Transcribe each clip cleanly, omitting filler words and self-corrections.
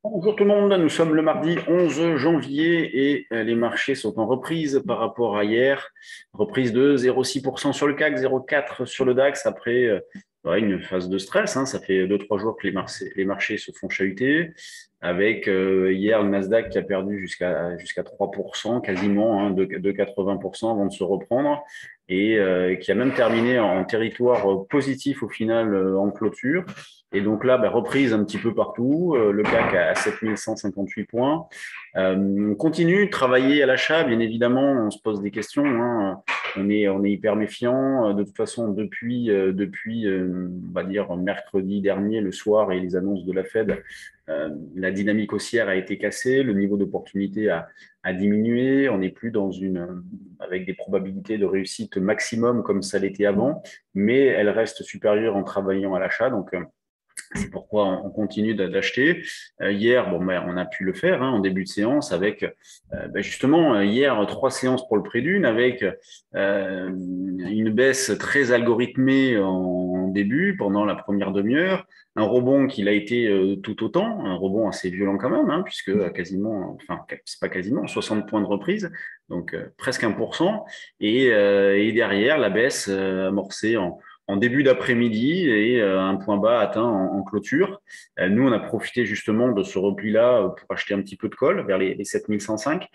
Bonjour tout le monde, nous sommes le mardi 11 janvier et les marchés sont en reprise par rapport à hier. Reprise de 0,6% sur le CAC, 0,4% sur le DAX après une phase de stress. Ça fait 2-3 jours que les marchés se font chahuter avec hier le Nasdaq qui a perdu jusqu'à 3% quasiment, de 80% avant de se reprendre et qui a même terminé en territoire positif au final en clôture. Et donc là, reprise un petit peu partout, le CAC à 7158 points. On continue de travailler à l'achat, bien évidemment, on se pose des questions. On est hyper méfiant. De toute façon, depuis on va dire, mercredi dernier, le soir, et les annonces de la Fed, la dynamique haussière a été cassée, le niveau d'opportunité a diminué. On n'est plus avec des probabilités de réussite maximum comme ça l'était avant, mais elle reste supérieure en travaillant à l'achat. Donc, c'est pourquoi on continue d'acheter. Hier, on a pu le faire en début de séance avec justement hier 3 séances pour le prix d'une avec une baisse très algorithmée en début pendant la première demi-heure, un rebond qui a été tout autant, un rebond assez violent quand même, puisque quasiment, enfin c'est pas quasiment 60 points de reprise, donc presque 1%, et derrière la baisse amorcée en début d'après-midi et un point bas atteint en clôture. Nous, on a profité justement de ce repli-là pour acheter un petit peu de colle vers les 7105.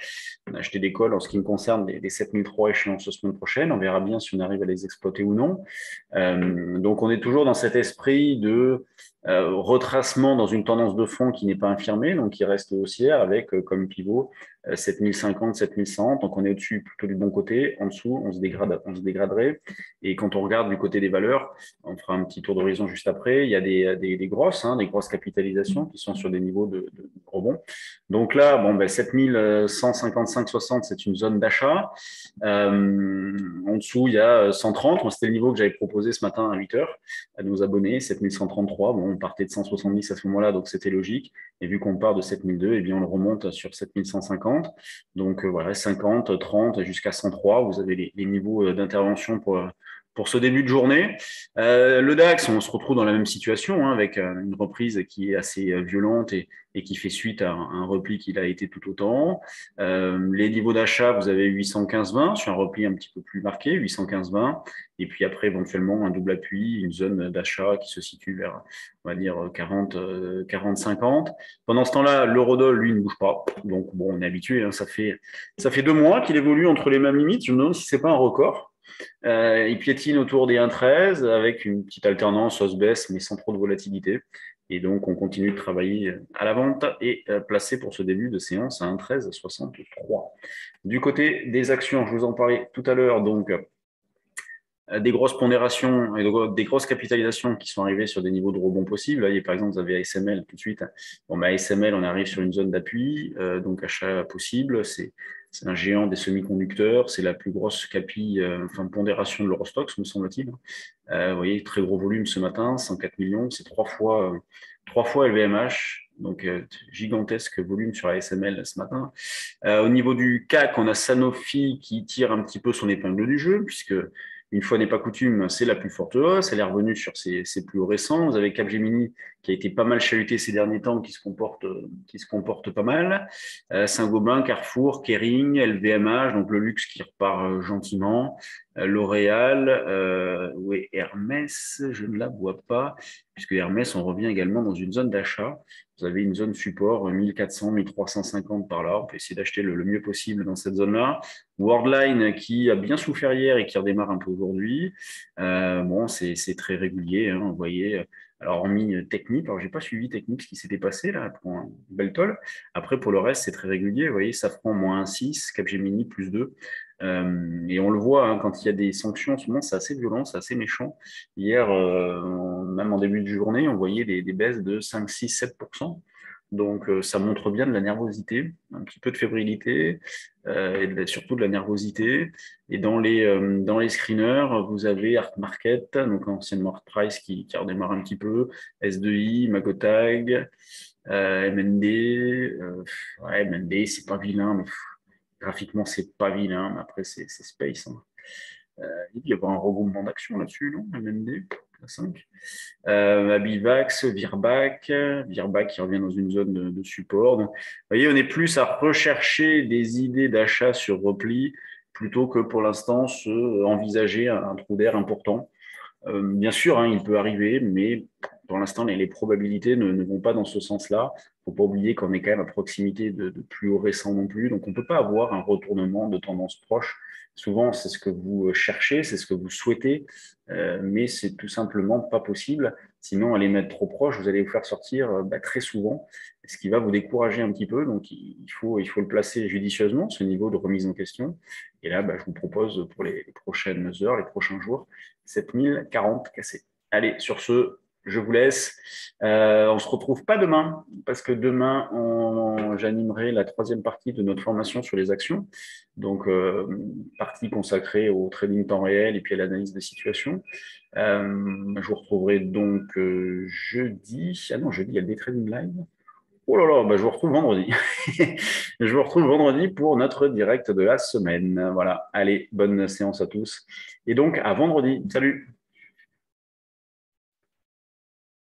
On a acheté des calls en ce qui me concerne les 7003 échéances la semaine prochaine. On verra bien si on arrive à les exploiter ou non. Donc, on est toujours dans cet esprit de retracement dans une tendance de fond qui n'est pas infirmée, donc qui reste haussière avec comme pivot 7050, 7100. Donc, on est au-dessus plutôt du bon côté. En dessous, on se dégraderait. Et quand on regarde du côté des valeurs, on fera un petit tour d'horizon juste après, il y a des grosses capitalisations qui sont sur des niveaux de rebond. Donc là, 7155,60, c'est une zone d'achat. En dessous, il y a 130. C'était le niveau que j'avais proposé ce matin à 8 heures à nos abonnés, 7133. Bon, on partait de 170 à ce moment-là, donc c'était logique. Et vu qu'on part de 7002, eh bien, on le remonte sur 7150. Donc voilà, 50, 30 jusqu'à 103. Vous avez les niveaux d'intervention pour ce début de journée. Le DAX, on se retrouve dans la même situation avec une reprise qui est assez violente et qui fait suite à un repli qui a été tout autant. Les niveaux d'achat, vous avez 815,20 sur un repli un petit peu plus marqué, 815,20. Et puis après, éventuellement, un double appui, une zone d'achat qui se situe vers, on va dire, 40, 40, 50. Pendant ce temps-là, l'eurodoll, lui, ne bouge pas. Donc, bon, on est habitué. Ça fait 2 mois qu'il évolue entre les mêmes limites. Je me demande si c'est pas un record. Il piétine autour des 1,13 avec une petite alternance hausse-baisse, mais sans trop de volatilité. Et donc, on continue de travailler à la vente et placé pour ce début de séance à 1,1363. Du côté des actions, je vous en parlais tout à l'heure, donc des grosses pondérations et des grosses capitalisations qui sont arrivées sur des niveaux de rebond possibles. Là, par exemple, vous avez ASML tout de suite. ASML, on arrive sur une zone d'appui, donc achat possible. C'est un géant des semi-conducteurs. C'est la plus grosse pondération de l'Eurostoxx, me semble-t-il. Vous voyez, très gros volume ce matin, 104 millions. C'est trois fois LVMH. Donc, gigantesque volume sur ASML ce matin. Au niveau du CAC, on a Sanofi qui tire un petit peu son épingle du jeu, puisque une fois n'est pas coutume, c'est la plus forte hausse. Elle est revenue sur ses plus hauts récents. Vous avez Capgemini qui a été pas mal chahuté ces derniers temps, qui se comporte pas mal. Saint-Gobain, Carrefour, Kering, LVMH, donc le luxe qui repart gentiment. L'Oréal, oui, Hermès, je ne la vois pas, puisque Hermès, on revient également dans une zone d'achat. Vous avez une zone support 1400, 1350 par là. On peut essayer d'acheter le mieux possible dans cette zone-là. Worldline qui a bien souffert hier et qui redémarre un peu aujourd'hui. Bon, c'est très régulier, vous voyez. Alors, hormis Technip, alors j'ai pas suivi Technip, ce qui s'était passé là pour un bel toll. Après, pour le reste, c'est très régulier. Vous voyez, Safran -6, Capgemini +2. Et on le voit quand il y a des sanctions, en ce moment, c'est assez violent, c'est assez méchant. Hier, même en début de journée, on voyait des baisses de 5, 6, 7%. Donc, ça montre bien de la nervosité, un petit peu de fébrilité, et surtout de la nervosité. Et dans les screeners, vous avez Art Market, donc anciennement Art Price qui redémarre un petit peu, S2I, Magotag, MND. Ouais, MND, c'est pas vilain, mais graphiquement, c'est pas vilain. Mais après, c'est Space. Il y avoir un regroupement d'actions là-dessus, non? MND. 5. Abivax, Virbac qui revient dans une zone de support. Donc, vous voyez, on est plus à rechercher des idées d'achat sur repli plutôt que pour l'instant envisager un trou d'air important. Bien sûr, hein, il peut arriver, mais pour l'instant, les probabilités ne vont pas dans ce sens-là. Il ne faut pas oublier qu'on est quand même à proximité de plus haut récent non plus. Donc, on ne peut pas avoir un retournement de tendance proche. Souvent, c'est ce que vous cherchez, c'est ce que vous souhaitez, mais c'est tout simplement pas possible. Sinon, à les mettre trop proches, vous allez vous faire sortir très souvent, ce qui va vous décourager un petit peu. Donc, il faut le placer judicieusement, ce niveau de remise en question. Et là, je vous propose pour les prochaines heures, les prochains jours, 7040 cassés. Allez, sur ce, je vous laisse. On ne se retrouve pas demain, parce que demain, j'animerai la 3e partie de notre formation sur les actions. Donc, partie consacrée au trading temps réel et puis à l'analyse des situations. Je vous retrouverai donc jeudi. Ah non, jeudi, il y a des trading live. Oh là là, je vous retrouve vendredi. Je vous retrouve vendredi pour notre direct de la semaine. Voilà, allez, bonne séance à tous. Et donc, à vendredi. Salut!